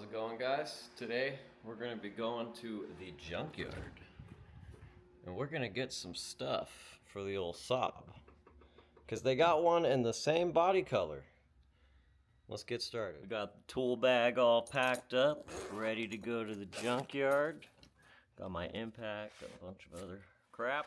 it going, guys? Today we're going to be going to the junkyard and we're going to get some stuff for the old Saab because they got one in the same body color. Let's get started. We got the tool bag all packed up, ready to go to the junkyard. Got my impact, got a bunch of other crap.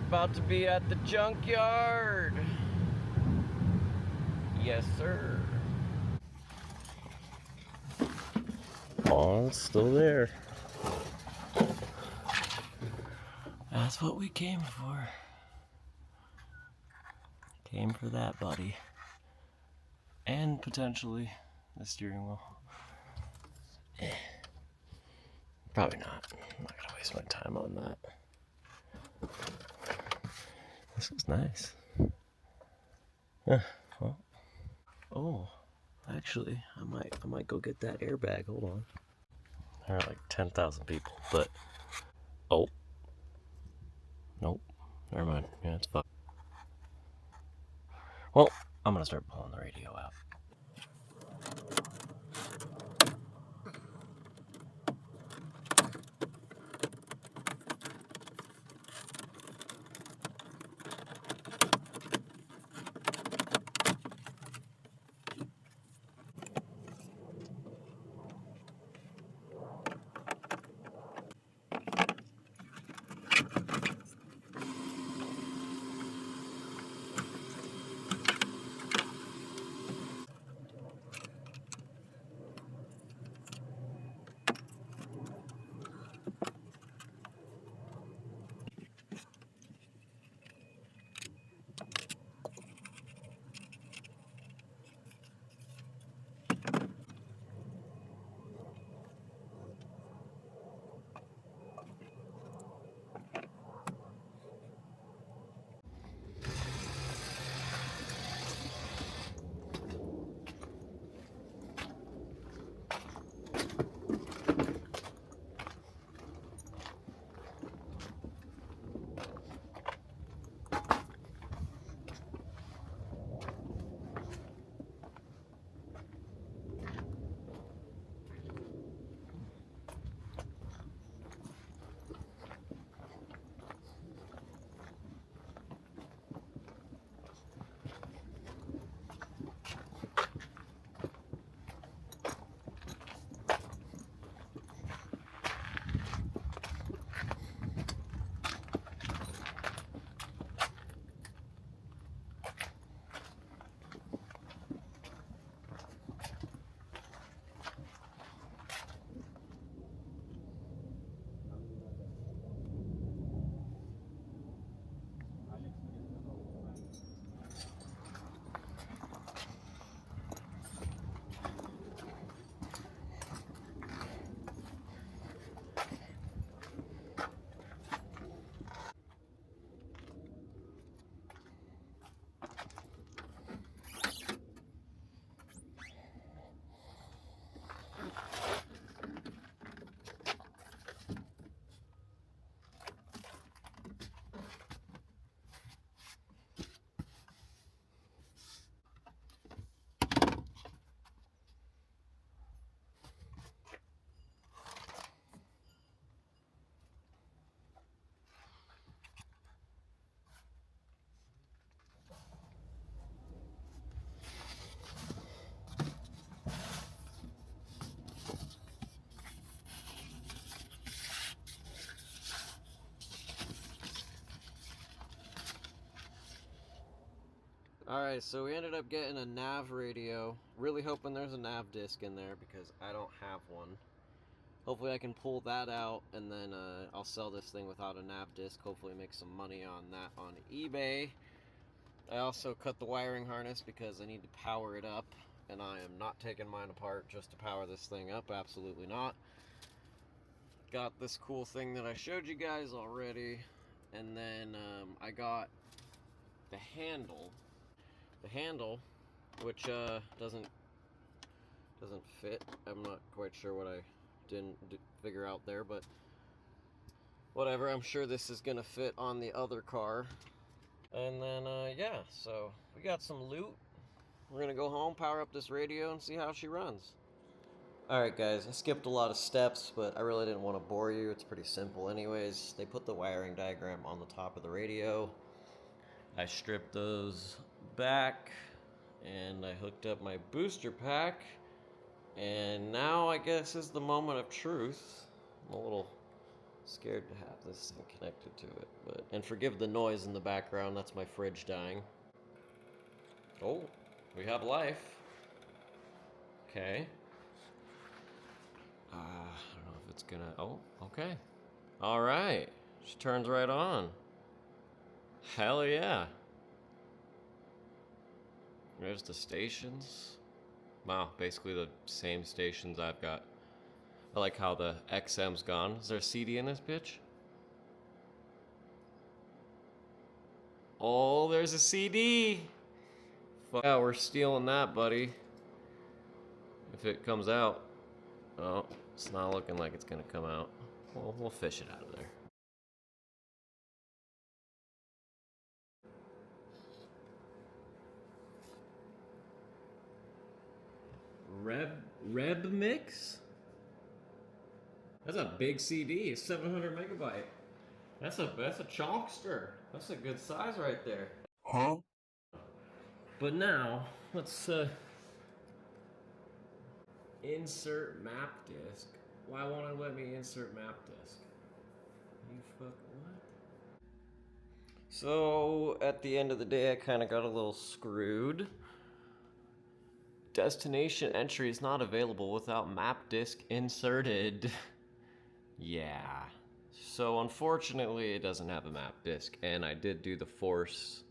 About to be at the junkyard. Yes, sir. Oh, it's still there. That's what we came for. Came for that, buddy. And potentially the steering wheel. Probably not. I'm not gonna waste my time on that. This is nice. Well. Oh, actually, I might go get that airbag. Hold on. There are like 10,000 people, but oh, nope. Never mind. Yeah, it's fucked. Well, I'm gonna start pulling the radio out. Alright, so we ended up getting a nav radio. Really hoping there's a nav disc in there because I don't have one. Hopefully I can pull that out and then I'll sell this thing without a nav disc. Hopefully make some money on that on eBay. I also cut the wiring harness because I need to power it up. And I am not taking mine apart just to power this thing up. Absolutely not. Got this cool thing that I showed you guys already. And then I got the handle the handle, which doesn't fit. I'm not quite sure what I didn't figure out there, but whatever. I'm sure this is gonna fit on the other car. And then yeah, so we got some loot. We're gonna go home, power up this radio, and see how she runs. Alright guys, I skipped a lot of steps, but I really didn't want to bore you. It's pretty simple anyways. They put the wiring diagram on the top of the radio. I stripped those back, and I hooked up my booster pack. And now I guess is the moment of truth. I'm a little scared to have this thing connected to it, and forgive the noise in the background, that's my fridge dying. Oh, we have life. Okay. I don't know if it's gonna, oh, okay. All right, she turns right on. Hell yeah. There's the stations. Wow, basically the same stations I've got. I like how the XM's gone. Is there a CD in this bitch? Oh, there's a CD! Fuck yeah, we're stealing that, buddy. If it comes out. Oh, it's not looking like it's gonna come out. Well, we'll fish it out of there. Reb Mix? That's a big CD. It's 700 megabyte. That's a chonkster. That's a good size right there. Huh? But now, let's insert map disk. Why won't it let me insert map disk? You fuck what? So at the end of the day, I kind of got a little screwed. Destination entry is not available without map disk inserted. Yeah. So unfortunately, it doesn't have a map disk, and I did do the force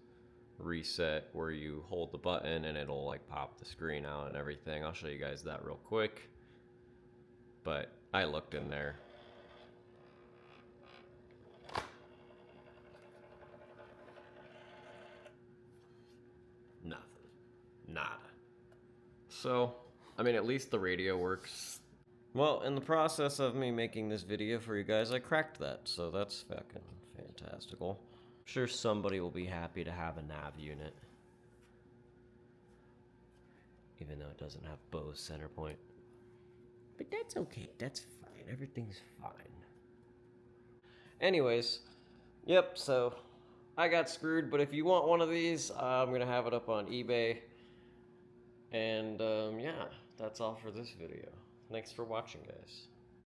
reset where you hold the button and it'll like pop the screen out and everything. I'll show you guys that real quick. But I looked in there. Nothing. Nada. So, I mean, at least the radio works. Well, in the process of me making this video for you guys, I cracked that, so that's fucking fantastical. I'm sure somebody will be happy to have a nav unit. Even though it doesn't have Bose center point. But that's okay, that's fine, everything's fine. Anyways, yep, so I got screwed, but if you want one of these, I'm gonna have it up on eBay. And yeah, that's all for this video. Thanks for watching, guys.